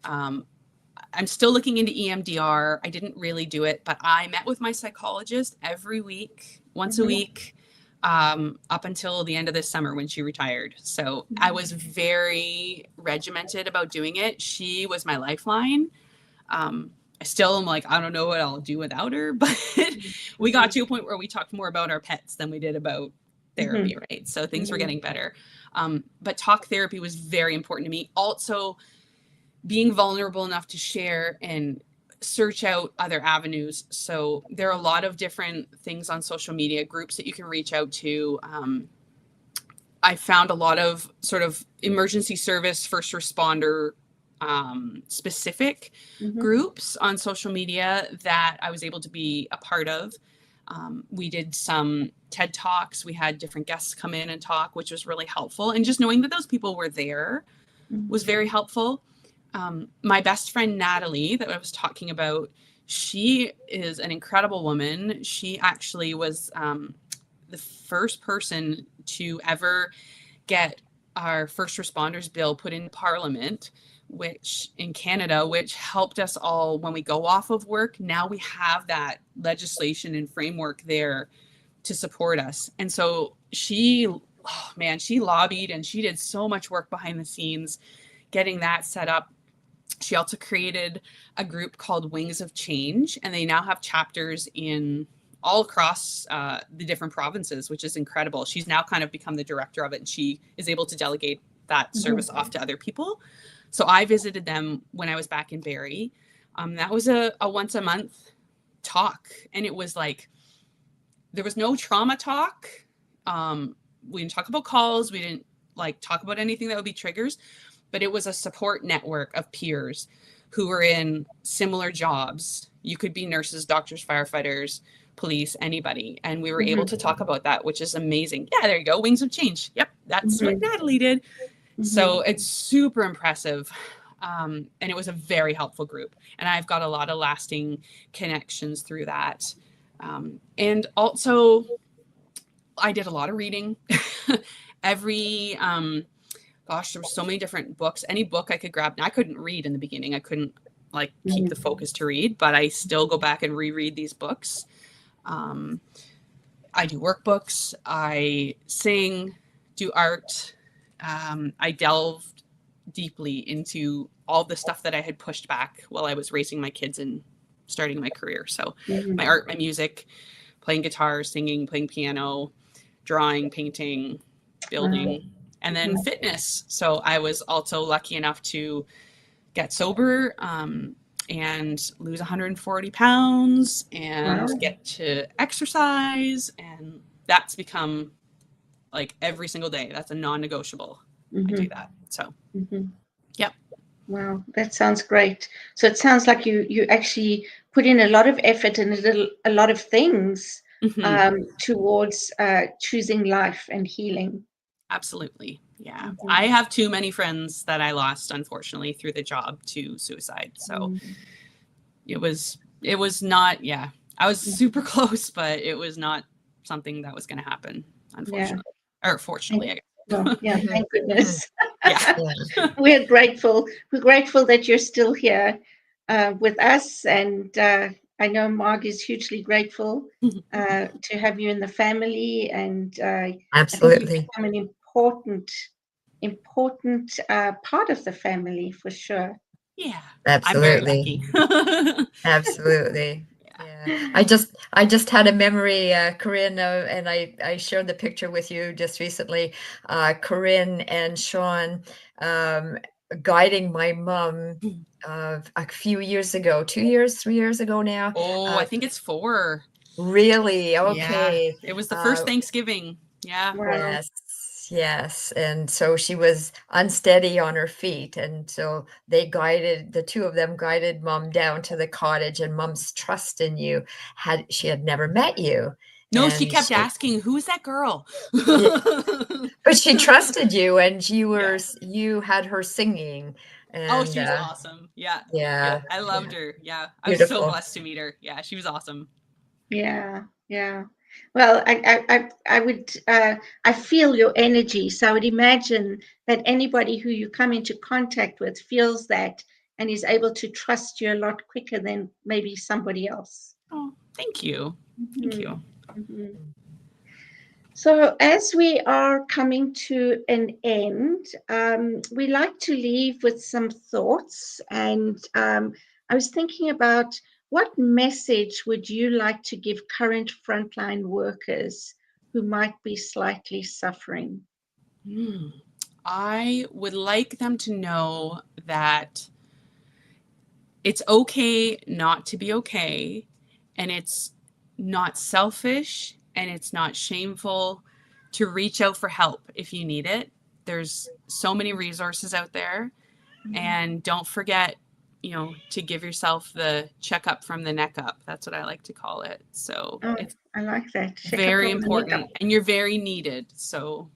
Speaker 5: I'm still looking into EMDR. I didn't really do it, but I met with my psychologist every week, once a week, up until the end of this summer when she retired. So I was very regimented about doing it. She was my lifeline. I still am like, I don't know what I'll do without her, but we got to a point where we talked more about our pets than we did about therapy, right? So things were getting better. But talk therapy was very important to me. Also, being vulnerable enough to share and search out other avenues. So there are a lot of different things on social media, groups that you can reach out to. I found a lot of sort of emergency service, first responder specific groups on social media that I was able to be a part of. We did some TED Talks. We had different guests come in and talk, which was really helpful. And just knowing that those people were there was very helpful. My best friend, Natalie, that I was talking about, she is an incredible woman. She actually was the first person to ever get our first responders bill put in Parliament, which in Canada, which helped us all when we go off of work. Now we have that legislation and framework there to support us. And so she lobbied and she did so much work behind the scenes getting that set up. She also created a group called Wings of Change, and they now have chapters in all across the different provinces, which is incredible. She's now kind of become the director of it, and she is able to delegate that service off to other people. So I visited them when I was back in Barrie. That was a once a month talk, and it was like, there was no trauma talk. We didn't talk about calls. We didn't like talk about anything that would be triggers, but it was a support network of peers who were in similar jobs. You could be nurses, doctors, firefighters, police, anybody. And we were able to talk about that, which is amazing. Yeah, there you go. Wings of Change. Yep. That's what Natalie did. So it's super impressive. And it was a very helpful group. And I've got a lot of lasting connections through that. And also, I did a lot of reading. Gosh, there were so many different books. Any book I could grab. I couldn't read in the beginning. I couldn't like keep the focus to read, but I still go back and reread these books. I do workbooks. I sing, do art. I delved deeply into all the stuff that I had pushed back while I was raising my kids and starting my career. So my art, my music, playing guitar, singing, playing piano, drawing, painting, building, and then fitness. So I was also lucky enough to get sober and lose 140 pounds and get to exercise. And that's become like every single day. That's a non-negotiable. I do that. So, yep.
Speaker 3: Wow, that sounds great. So it sounds like you actually put in a lot of effort and a lot of things towards choosing life and healing.
Speaker 5: Absolutely. Yeah. I have too many friends that I lost, unfortunately, through the job to suicide. So it was not, I was super close, but it was not something that was going to happen, unfortunately. Or fortunately, I guess.
Speaker 3: Well, thank goodness. We're grateful. We're grateful that you're still here with us. And I know Marg is hugely grateful to have you in the family. And
Speaker 4: absolutely,
Speaker 3: you've become an important part of the family for sure.
Speaker 5: Yeah,
Speaker 4: absolutely.
Speaker 5: I'm very lucky.
Speaker 4: Absolutely. Yeah. I just had a memory, Corinne, and I shared the picture with you just recently. Corinne and Sean guiding my mom a few years ago, 2 years, 3 years ago now.
Speaker 5: Oh, I think it's 4.
Speaker 4: Really? Okay.
Speaker 5: Yeah. It was the first Thanksgiving. Yeah.
Speaker 3: Wow.
Speaker 4: Yes. And so she was unsteady on her feet. And so the two of them guided Mom down to the cottage, and Mom's trust in you she had never met you.
Speaker 5: No, she kept asking, who's that girl?
Speaker 4: But she trusted you, and you had her singing. And,
Speaker 5: she was awesome. Yeah.
Speaker 4: Yeah.
Speaker 5: I loved her. Yeah. I
Speaker 4: Beautiful.
Speaker 5: was so blessed to meet her. Yeah. She was awesome.
Speaker 3: Yeah. Well, I feel your energy. So I would imagine that anybody who you come into contact with feels that and is able to trust you a lot quicker than maybe somebody else.
Speaker 5: Oh, thank you. Thank you.
Speaker 3: So as we are coming to an end, we like to leave with some thoughts. And I was thinking about, what message would you like to give current frontline workers who might be slightly suffering?
Speaker 5: I would like them to know that it's okay not to be okay, and it's not selfish, and it's not shameful to reach out for help if you need it. There's so many resources out there, and don't forget, to give yourself the checkup from the neck up. That's what I like to call it. So it's
Speaker 3: I like that.
Speaker 5: very important, and you're very needed. So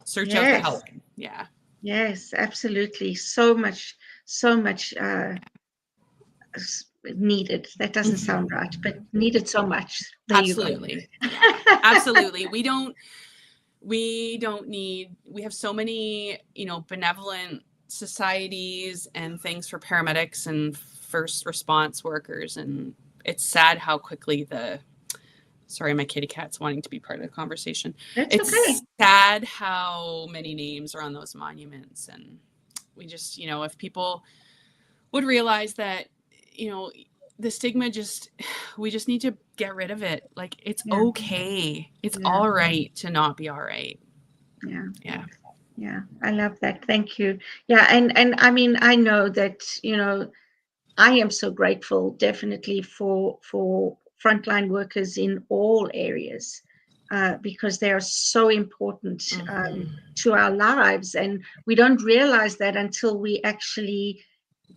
Speaker 5: search out the help. Yeah.
Speaker 3: Yes, absolutely. So much so much needed. That doesn't sound right, but needed so much. There
Speaker 5: Absolutely.
Speaker 3: You go.
Speaker 5: Yeah, absolutely. We have so many, benevolent societies and things for paramedics and first response workers. And it's sad how quickly sorry, my kitty cat's wanting to be part of the conversation. It's
Speaker 3: okay.
Speaker 5: sad how many names are on those monuments. And we just, if people would realize that, the stigma we just need to get rid of it. Like, it's okay. It's all right to not be all right.
Speaker 3: Yeah, I love that. Thank you. Yeah, and I mean, I know that, I am so grateful definitely for frontline workers in all areas, because they are so important to our lives, and we don't realize that until we actually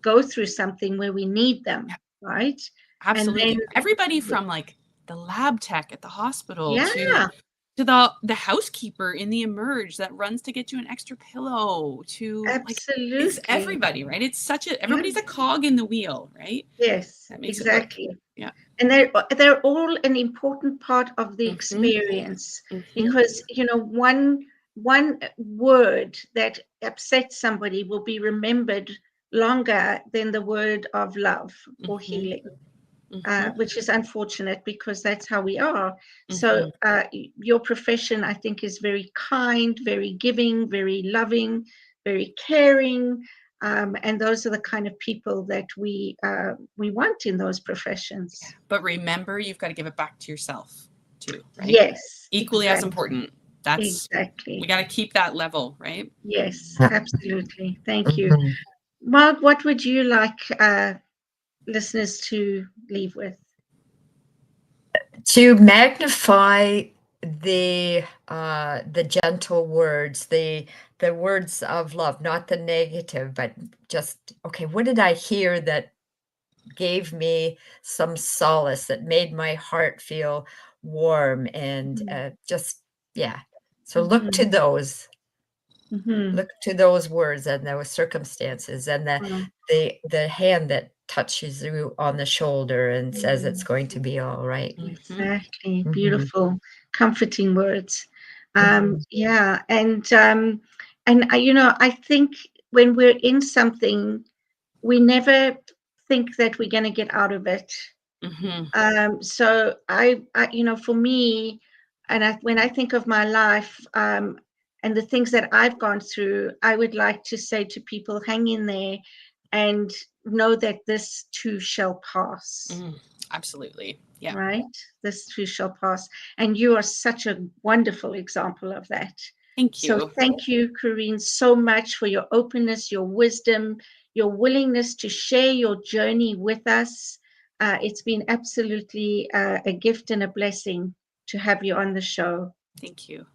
Speaker 3: go through something where we need them, right?
Speaker 5: Absolutely.
Speaker 3: And then,
Speaker 5: everybody from like the lab tech at the hospital to the housekeeper in the emerge that runs to get you an extra pillow, to
Speaker 3: absolutely,
Speaker 5: it's everybody, right? It's everybody's a cog in the wheel, right?
Speaker 3: Yes,
Speaker 5: that makes
Speaker 3: exactly.
Speaker 5: Yeah.
Speaker 3: And they're all an important part of the experience, because one word that upsets somebody will be remembered longer than the word of love or healing, which is unfortunate, because that's how we are. So your profession, I think, is very kind, very giving, very loving, very caring. And those are the kind of people that we want in those professions.
Speaker 5: But remember, you've got to give it back to yourself too, right?
Speaker 3: Yes.
Speaker 5: Equally as important. That's
Speaker 3: exactly.
Speaker 5: We got to keep that level, right?
Speaker 3: Yes, absolutely. Thank you. Mark, what would you like listeners to leave with?
Speaker 4: To magnify the gentle words, the words of love, not the negative, but just, okay, what did I hear that gave me some solace, that made my heart feel warm, and so look to those. Look to those words and those circumstances, and the hand that touches you on the shoulder and says it's going to be all right.
Speaker 3: Exactly. Beautiful, comforting words. Yeah, and I think when we're in something, we never think that we're going to get out of it. So I for me, and when I think of my life, and the things that I've gone through, I would like to say to people, hang in there and know that this too shall pass.
Speaker 5: Absolutely. Yeah.
Speaker 3: Right? This too shall pass. And you are such a wonderful example of that.
Speaker 5: Thank you.
Speaker 3: So thank you, Corinne, so much for your openness, your wisdom, your willingness to share your journey with us. It's been absolutely a gift and a blessing to have you on the show.
Speaker 5: Thank you.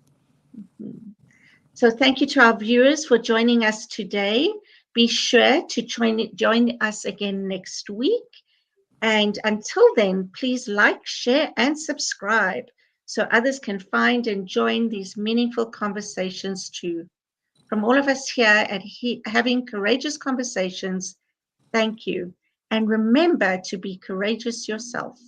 Speaker 3: So thank you to our viewers for joining us today. Be sure to join us again next week. And until then, please like, share, and subscribe so others can find and join these meaningful conversations too. From all of us here at Having Courageous Conversations, thank you. And remember to be courageous yourself.